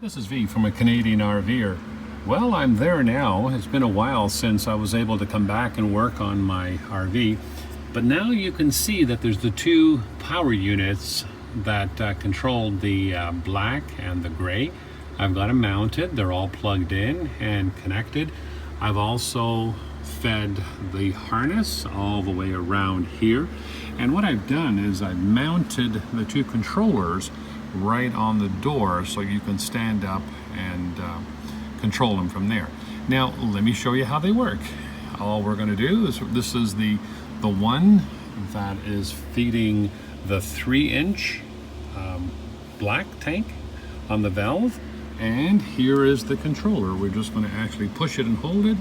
This is V from a Canadian RVer. Well, I'm there now. It's been a while since I was able to come back and work on my RV. But now you can see that there's the two power units that control the black and the gray. I've got them mounted. They're all plugged in and connected. I've also fed the harness all the way around here. And what I've done is I've mounted the two controllers right on the door so you can stand up and control them from there. Now let me show you how they work. All we're going to do is, this is the one that is feeding the 3-inch black tank on the valve, and here is the controller. We're just going to actually push it and hold it,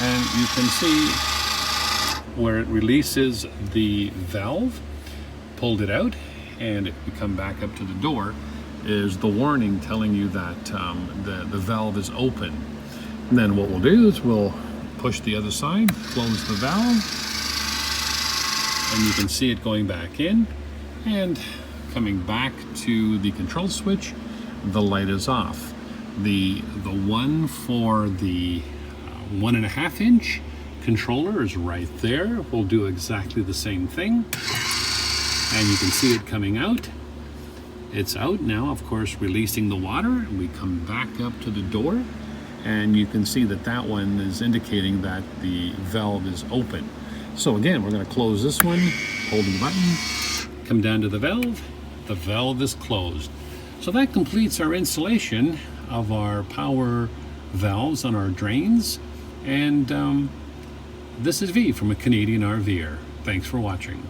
and you can see where it releases the valve. Pulled it out, and if you come back up to the door is the warning telling you that the valve is open. And then what we'll do is we'll push the other side, close the valve, and you can see it going back in, and coming back to the control switch, the light is off. The one for the 1.5-inch controller is right there. We'll do exactly the same thing, and you can see it coming out. It's out now, of course, releasing the water. We come back up to the door, and you can see that that one is indicating that the valve is open. So again, we're going to close this one, holding the button, come down to the valve is closed. So that completes our installation of our power valves on our drains. And this is V from a Canadian RVer. Thanks for watching.